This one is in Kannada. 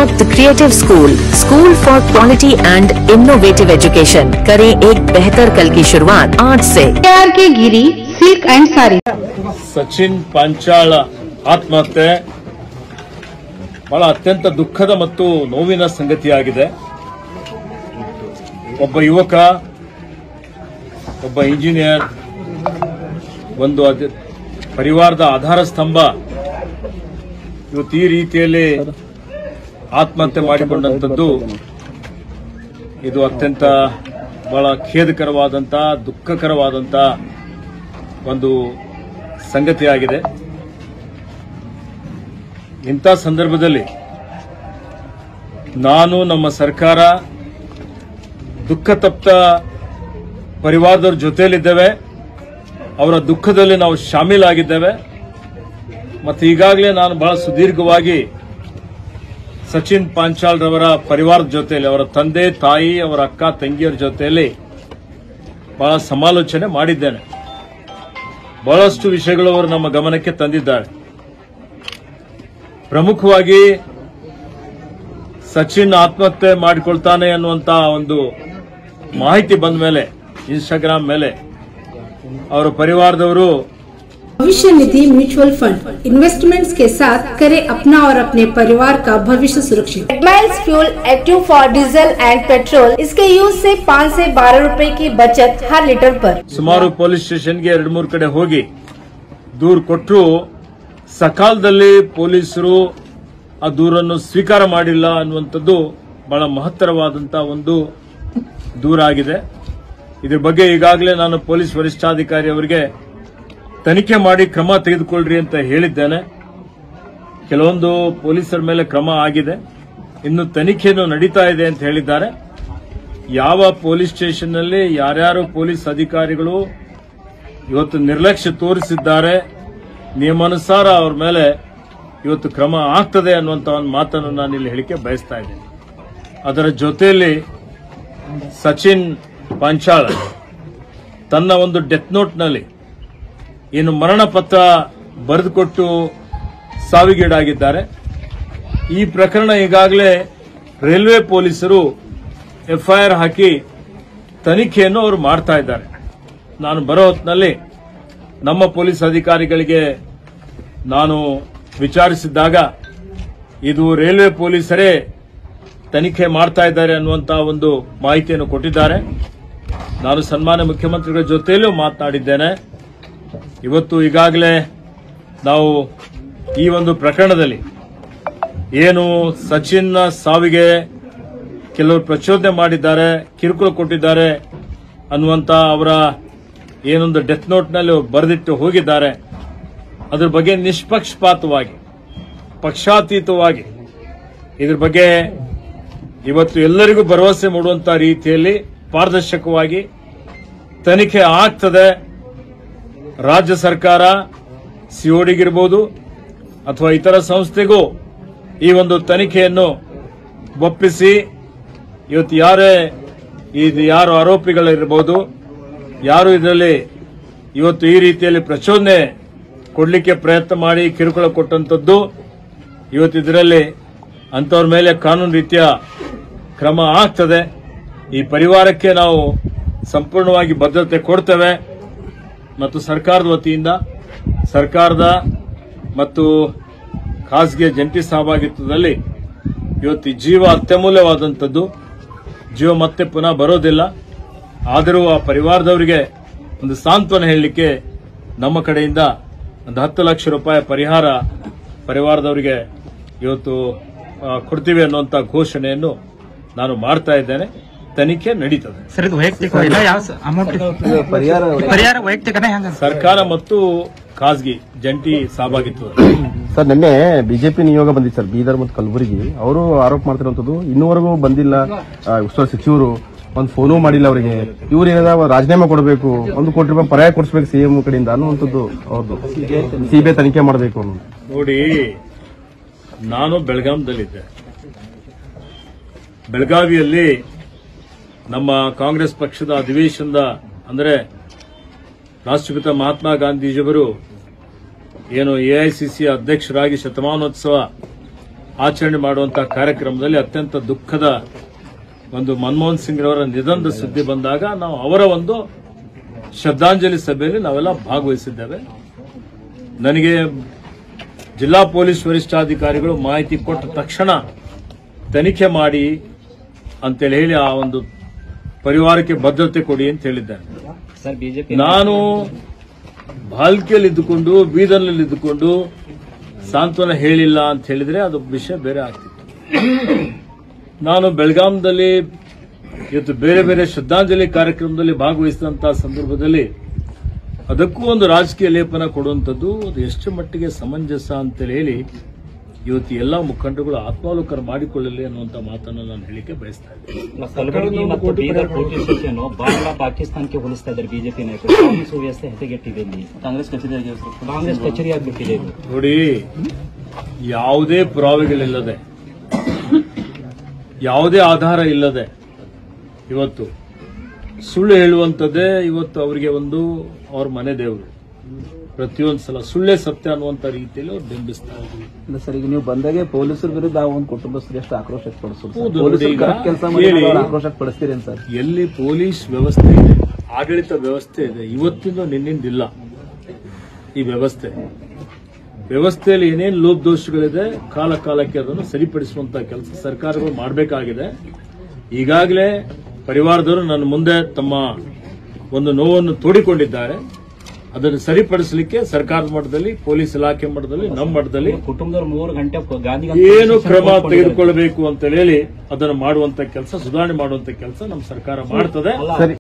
Park the Creative School for Quality and Innovative Education। करें एक बेहतर कल की शुरुआत आज से। के गिरी सिल्क एंड साड़ी। ಸಚಿನ್ ಪಾಂಚಾಳ ಆತ್ಮಹತ್ಯೆ ಬಹಳ ಅತ್ಯಂತ ದುಃಖದ ಮತ್ತು ನೋವಿನ ಸಂಗತಿಯಾಗಿದೆ. ಒಬ್ಬ ಯುವಕ, ಒಬ್ಬ ಇಂಜಿನಿಯರ್, ಒಂದು ಪರಿವಾರದ ಆಧಾರ ಸ್ತಂಭ ಇವತ್ತು ಈ ರೀತಿಯಲ್ಲಿ ಆತ್ಮಹತ್ಯೆ ಮಾಡಿಕೊಂಡಂತದ್ದು ಇದು ಅತ್ಯಂತ ಬಹಳ ಖೇದಕರವಾದಂತ ದುಃಖಕರವಾದಂತ ಒಂದು ಸಂಗತಿಯಾಗಿದೆ. ಇಂಥ ಸಂದರ್ಭದಲ್ಲಿ ನಾನು, ನಮ್ಮ ಸರ್ಕಾರ ದುಃಖ ತಪ್ತ ಪರಿವಾರದವ್ರ ಜೊತೆಯಲ್ಲಿದ್ದೇವೆ. ಅವರ ದುಃಖದಲ್ಲಿ ನಾವು ಶಾಮೀಲಾಗಿದ್ದೇವೆ. ಮತ್ತು ಈಗಾಗಲೇ ನಾನು ಬಹಳ ಸುದೀರ್ಘವಾಗಿ ಸಚಿನ್ ಪಾಂಚಾಲ್ ರವರ ಪರಿವಾರದ ಜೊತೆಯಲ್ಲಿ, ಅವರ ತಂದೆ ತಾಯಿ, ಅವರ ಅಕ್ಕ ತಂಗಿಯರ ಜೊತೆಯಲ್ಲಿ ಬಹಳ ಸಮಾಲೋಚನೆ ಮಾಡಿದ್ದೇನೆ. ಬಹಳಷ್ಟು ವಿಷಯಗಳು ಅವರು ನಮ್ಮ ಗಮನಕ್ಕೆ ತಂದಿದ್ದಾರೆ. ಪ್ರಮುಖವಾಗಿ ಸಚಿನ್ ಆತ್ಮಹತ್ಯೆ ಮಾಡಿಕೊಳ್ತಾನೆ ಅನ್ನುವಂತ ಒಂದು ಮಾಹಿತಿ ಬಂದ ಮೇಲೆ ಇನ್ಸ್ಟಾಗ್ರಾಮ್ ಮೇಲೆ ಅವರ ಪರಿವಾರದವರು भविष्य निधि म्यूचुअल फंड इन्वेस्टमेंट्स के साथ करे अपना और अपने परिवार का भविष्य सुरक्षित। Miles fuel active for diesel and petrol, इसके यूज से 5 से 12 रुपए की बचत हर लीटर पर। ಸುಮಾರು ಪೊಲೀಸ್ ಸ್ಟೇಷನ್ಗೆ 2-3 ಕಡೆ ಹೋಗಿ ದೂರು ಕೊಟ್ಟರು. ಸಕಾಲದಲ್ಲಿ ಪೊಲೀಸರು ಆ ದೂರನ್ನು ಸ್ವೀಕಾರ ಮಾಡಿಲ್ಲ ಅನ್ನುವಂಥದ್ದು ಬಹಳ ಮಹತ್ತರವಾದಂತಹ ಒಂದು ದೂರಾಗಿದೆ. ಇದ್ರ ಬಗ್ಗೆ ಈಗಾಗಲೇ ನಾನು ಪೊಲೀಸ್ ವರಿಷ್ಠಾಧಿಕಾರಿ ಅವರಿಗೆ ತನಿಖೆ ಮಾಡಿ ಕ್ರಮ ತೆಗೆದುಕೊಳ್ಳ್ರಿ ಅಂತ ಹೇಳಿದ್ದೇನೆ. ಕೆಲವೊಂದು ಪೊಲೀಸರ ಮೇಲೆ ಕ್ರಮ ಆಗಿದೆ, ಇನ್ನು ತನಿಖೆಯನ್ನು ನಡೀತಾ ಇದೆ ಅಂತ ಹೇಳಿದ್ದಾರೆ. ಯಾವ ಪೊಲೀಸ್ ಸ್ಟೇಷನ್ನಲ್ಲಿ ಯಾರ್ಯಾರು ಪೊಲೀಸ್ ಅಧಿಕಾರಿಗಳು ಇವತ್ತು ನಿರ್ಲಕ್ಷ್ಯ ತೋರಿಸಿದ್ದಾರೆ, ನಿಯಮಾನುಸಾರ ಅವ್ರ ಮೇಲೆ ಇವತ್ತು ಕ್ರಮ ಆಗ್ತದೆ ಅನ್ನುವಂತ ಒಂದು ಮಾತನ್ನು ನಾನು ಇಲ್ಲಿ ಹೇಳಿಕೆ ಬಯಸ್ತಾ ಇದ್ದೇನೆ. ಅದರ ಜೊತೆಯಲ್ಲಿ ಸಚಿನ್ ಪಾಂಚಾಳ ತನ್ನ ಒಂದು ಡೆತ್ ನೋಟ್ನಲ್ಲಿ ಏನು ಮರಣ ಪತ್ರ ಬರೆದುಕೊಟ್ಟು ಸಾವಿಗೀಡಾಗಿದ್ದಾರೆ. ಈ ಪ್ರಕರಣ ಈಗಾಗಲೇ ರೈಲ್ವೆ ಪೊಲೀಸರು ಎಫ್ಐಆರ್ ಹಾಕಿ ತನಿಖೆಯನ್ನು ಅವರು ಮಾಡ್ತಾ ಇದ್ದಾರೆ. ನಾನು ಬರೋ ಹೊತ್ತಿನಲ್ಲಿ ನಮ್ಮ ಪೊಲೀಸ್ ಅಧಿಕಾರಿಗಳಿಗೆ ನಾನು ವಿಚಾರಿಸಿದ್ದಾಗ ಇದು ರೈಲ್ವೆ ಪೊಲೀಸರೇ ತನಿಖೆ ಮಾಡ್ತಾ ಇದ್ದಾರೆ ಅನ್ನುವಂತಹ ಒಂದು ಮಾಹಿತಿಯನ್ನು ಕೊಟ್ಟಿದ್ದಾರೆ. ನಾನು ಸನ್ಮಾನ್ಯ ಮುಖ್ಯಮಂತ್ರಿಗಳ ಜೊತೆಯಲ್ಲೂ ಮಾತನಾಡಿದ್ದೇನೆ. ಇವತ್ತು ಈಗಾಗಲೇ ನಾವು ಈ ಒಂದು ಪ್ರಕರಣದಲ್ಲಿ ಏನು ಸಚಿನ್ ಸಾವಿಗೆ ಕೆಲವರು ಪ್ರಚೋದನೆ ಮಾಡಿದ್ದಾರೆ, ಕಿರುಕುಳ ಕೊಟ್ಟಿದ್ದಾರೆ ಅನ್ನುವಂತ ಅವರ ಏನೊಂದು ಡೆತ್ ನೋಟ್ನಲ್ಲಿ ಬರೆದಿಟ್ಟು ಹೋಗಿದ್ದಾರೆ, ಅದರ ಬಗ್ಗೆ ನಿಷ್ಪಕ್ಷಪಾತವಾಗಿ, ಪಕ್ಷಾತೀತವಾಗಿ ಇದ್ರ ಬಗ್ಗೆ ಇವತ್ತು ಎಲ್ಲರಿಗೂ ಭರವಸೆ ಮೂಡುವಂತ ರೀತಿಯಲ್ಲಿ ಪಾರದರ್ಶಕವಾಗಿ ತನಿಖೆ ಆಗ್ತದೆ. ರಾಜ್ಯ ಸರ್ಕಾರ ಸಿಒಡಿಗಿರ್ಬೋದು ಅಥವಾ ಇತರ ಸಂಸ್ಥೆಗೂ ಈ ಒಂದು ತನಿಖೆಯನ್ನು ಒಪ್ಪಿಸಿ ಇವತ್ತು ಯಾರು ಆರೋಪಿಗಳಿರಬಹುದು, ಯಾರು ಇದರಲ್ಲಿ ಇವತ್ತು ಈ ರೀತಿಯಲ್ಲಿ ಪ್ರಚೋದನೆ ಕೊಡಲಿಕ್ಕೆ ಪ್ರಯತ್ನ ಮಾಡಿ ಕಿರುಕುಳ ಕೊಟ್ಟಂತದ್ದು, ಇವತ್ತು ಇದರಲ್ಲಿ ಅಂತವ್ರ ಮೇಲೆ ಕಾನೂನು ರೀತಿಯ ಕ್ರಮ ಆಗ್ತದೆ. ಈ ಪರಿವಾರಕ್ಕೆ ನಾವು ಸಂಪೂರ್ಣವಾಗಿ ಭದ್ರತೆ ಕೊಡ್ತೇವೆ. ಮತ್ತು ಸರ್ಕಾರದ ವತಿಯಿಂದ ಸರ್ಕಾರದ ಮತ್ತು ಖಾಸಗಿ ಜಂಟಿ ಸಹಭಾಗಿತ್ವದಲ್ಲಿ ಇವತ್ತು ಜೀವ ಅತ್ಯಮೂಲ್ಯವಾದಂಥದ್ದು, ಜೀವ ಮತ್ತೆ ಪುನಃ ಬರೋದಿಲ್ಲ. ಆದರೂ ಆ ಪರಿವಾರದವರಿಗೆ ಒಂದು ಸಾಂತ್ವನ ಹೇಳಲಿಕ್ಕೆ ನಮ್ಮ ಕಡೆಯಿಂದ ಒಂದು 10 ಲಕ್ಷ ರೂಪಾಯಿ ಪರಿಹಾರ ಪರಿವಾರದವರಿಗೆ ಇವತ್ತು ಕೊಡ್ತೀವಿ ಅನ್ನುವಂಥ ಘೋಷಣೆಯನ್ನು ನಾನು ಮಾಡ್ತಾ ಇದ್ದೇನೆ. ತನಿಖೆ ನಡೀತದೆ. ಸರ್, ಇದು ವೈಯಕ್ತಿಕ ಯಾವ ಅಮೌಂಟ್ ಪರಿಹಾರ ವೈಯಕ್ತಿಕನೇ ಹೆಂಗ? ಸರ್ಕಾರ ಮತ್ತು ಖಾಸಗಿ ಜಂಟಿ ಸಹಭಾಗಿತ್ವ. ಸರ್, ನಿನ್ನೆ ಬಿಜೆಪಿ ನಿಯೋಗ ಬಂದಿತ್ತು ಸರ್, ಬೀದರ್ ಮತ್ತು ಕಲಬುರಗಿ. ಅವರು ಆರೋಪ ಮಾಡ್ತಿರುವಂತದ್ದು ಇನ್ನೂವರೆಗೂ ಬಂದಿಲ್ಲ ಸಚಿವರು, ಒಂದು ಫೋನು ಮಾಡಿಲ್ಲ ಅವರಿಗೆ. ಇವ್ರು ಏನಾದ ರಾಜೀನಾಮೆ ಕೊಡಬೇಕು, 1 ಕೋಟಿ ರೂಪಾಯಿ ಪರ್ಯಾಯ ಕೊಡಿಸಬೇಕು ಸಿಎಂ ಕಡೆಯಿಂದ ಅನ್ನುವಂಥದ್ದು ಅವ್ರದ್ದು. ಸಿಬಿಐ ತನಿಖೆ ಮಾಡಬೇಕು ಅನ್ನೋದು. ನೋಡಿ, ನಾನು ಬೆಳಗಾವಿಯಲ್ಲಿದ್ದೆ. ಬೆಳಗಾವಿಯಲ್ಲಿ ನಮ್ಮ ಕಾಂಗ್ರೆಸ್ ಪಕ್ಷದ ಅಧಿವೇಶನದ ಅಂದರೆ ರಾಷ್ಟ್ರಪಿತ ಮಹಾತ್ಮ ಗಾಂಧೀಜಿಯವರು ಏನು ಎಐಸಿಸಿ ಅಧ್ಯಕ್ಷರಾಗಿ ಶತಮಾನೋತ್ಸವ ಆಚರಣೆ ಮಾಡುವಂತಹ ಕಾರ್ಯಕ್ರಮದಲ್ಲಿ ಅತ್ಯಂತ ದುಃಖದ ಒಂದು ಮನಮೋಹನ್ ಸಿಂಗ್ ರವರ ನಿಧನದ ಸುದ್ದಿ ಬಂದಾಗ ನಾವು ಅವರ ಒಂದು ಶ್ರದ್ಧಾಂಜಲಿ ಸಭೆಯಲ್ಲಿ ನಾವೆಲ್ಲ ಭಾಗವಹಿಸಿದ್ದೇವೆ. ನನಗೆ ಜಿಲ್ಲಾ ಪೊಲೀಸ್ ವರಿಷ್ಠಾಧಿಕಾರಿಗಳು ಮಾಹಿತಿ ಕೊಟ್ಟ ತಕ್ಷಣ ತನಿಖೆ ಮಾಡಿ ಅಂತೇಳಿ ಹೇಳಿ ಆ ಒಂದು ಪರಿವಾರಕ್ಕೆ ಭದ್ರತೆ ಕೊಡಿ ಅಂತ ಹೇಳಿದ್ದಾರೆ. ನಾನು ಭಾಲ್ಕಿಯಲ್ಲಿ ಇದ್ದುಕೊಂಡು ಬೀದರ್ನಲ್ಲಿ ಇದ್ದುಕೊಂಡು ಸಾಂತ್ವನ ಹೇಳಿಲ್ಲ ಅಂತ ಹೇಳಿದ್ರೆ ಅದು ವಿಷಯ ಬೇರೆ ಆಗ್ತಿತ್ತು. ನಾನು ಬೆಳಗಾಂದಲ್ಲಿ ಇವತ್ತು ಬೇರೆ ಬೇರೆ ಶ್ರದ್ಧಾಂಜಲಿ ಕಾರ್ಯಕ್ರಮದಲ್ಲಿ ಭಾಗವಹಿಸಿದಂತಹ ಸಂದರ್ಭದಲ್ಲಿ ಅದಕ್ಕೂ ಒಂದು ರಾಜಕೀಯ ಲೇಪನ ಕೊಡುವಂಥದ್ದು ಅದು ಎಷ್ಟು ಮಟ್ಟಿಗೆ ಸಮಂಜಸ ಅಂತೇಳಿ ಹೇಳಿ ಇವತ್ತು ಎಲ್ಲ ಮುಖಂಡರುಗಳು ಆತ್ಮಾವಲೋಕನ ಮಾಡಿಕೊಳ್ಳಲಿ ಅನ್ನುವಂಥ ಮಾತನ್ನು ನಾನು ಹೇಳಿಕೆ ಬಯಸ್ತಾ ಇದ್ದೀನಿ. ಕಲಬುರಗಿ ಮತ್ತು ಬೀದರ್ ಪೊಲೀಸ್ ಸ್ಟೇಷನ್ ಬಾಂಗ್ಲಾ ಪಾಕಿಸ್ತಾನಕ್ಕೆ ಹೋಲಿಸ್ತಾ ಇದ್ದಾರೆ ಬಿಜೆಪಿ ನಾಯಕರು. ಕಾನೂನು ಸುವ್ಯವಸ್ಥೆ ಹದಗೆಟ್ಟಿದೆ, ಇಲ್ಲಿ ಕಾಂಗ್ರೆಸ್ ಕಚೇರಿ ಆಗಿಬಿಟ್ಟಿದೆ. ನೋಡಿ, ಯಾವುದೇ ಪುರಾವೆಗಳಿಲ್ಲದೆ ಯಾವುದೇ ಆಧಾರ ಇಲ್ಲದೆ ಇವತ್ತು ಸುಳ್ಳು ಹೇಳುವಂಥದ್ದೇ ಇವತ್ತು ಅವರಿಗೆ ಒಂದು ಅವ್ರ ಮನೆ ದೇವರು. ಪ್ರತಿಯೊಂದು ಸಲ ಸುಳ್ಳೇ ಸತ್ಯ ಅನ್ನುವಂತ ರೀತಿಯಲ್ಲಿ ಅವ್ರು ಬಿಂಬಿಸ್ತಾ ಇದ್ರು. ಇಲ್ಲ ಸರ್, ಈಗ ನೀವು ಬಂದಾಗೆ ಪೊಲೀಸರ ವಿರುದ್ಧ ಒಂದು ಕುಟುಂಬಸ್ಥರು ಎಷ್ಟು ಆಕ್ರೋಶ ಕೆಲಸ ಆಕ್ರೋಶ ಪಡಿಸ್ತೀರಿ ಸರ್. ಎಲ್ಲಿ ಪೊಲೀಸ್ ವ್ಯವಸ್ಥೆ ಇದೆ, ಆಡಳಿತ ವ್ಯವಸ್ಥೆ ಇದೆ, ಇವತ್ತಿಂದ ನಿನ್ನಿಂದಿಲ್ಲ ಈ ವ್ಯವಸ್ಥೆಯಲ್ಲಿ ಏನೇನು ಲೋಪದೋಷಗಳಿದೆ ಕಾಲ ಕಾಲಕ್ಕೆ ಅದನ್ನು ಸರಿಪಡಿಸುವಂತಹ ಕೆಲಸ ಸರ್ಕಾರಗಳು ಮಾಡಬೇಕಾಗಿದೆ. ಈಗಾಗಲೇ ಪರಿವಾರದವರು ನನ್ನ ಮುಂದೆ ತಮ್ಮ ಒಂದು ನೋವನ್ನು ತೋಡಿಕೊಂಡಿದ್ದಾರೆ. ಅದನ್ನು ಸರಿಪಡಿಸಲಿಕ್ಕೆ ಸರ್ಕಾರದ ಮಟ್ಟದಲ್ಲಿ, ಪೊಲೀಸ್ ಇಲಾಖೆ ಮಟ್ಟದಲ್ಲಿ, ನಮ್ಮ ಮಟ್ಟದಲ್ಲಿ ಕುಟುಂಬದವರು 3 ಗಂಟೆ ಗಾಂಧಿ ಏನು ಕ್ರಮ ತೆಗೆದುಕೊಳ್ಳಬೇಕು ಅಂತ ಹೇಳಿ ಅದನ್ನು ಮಾಡುವಂತ ಕೆಲಸ, ಸುಧಾರಣೆ ಮಾಡುವಂತ ಕೆಲಸ ನಮ್ಮ ಸರ್ಕಾರ ಮಾಡ್ತದೆ.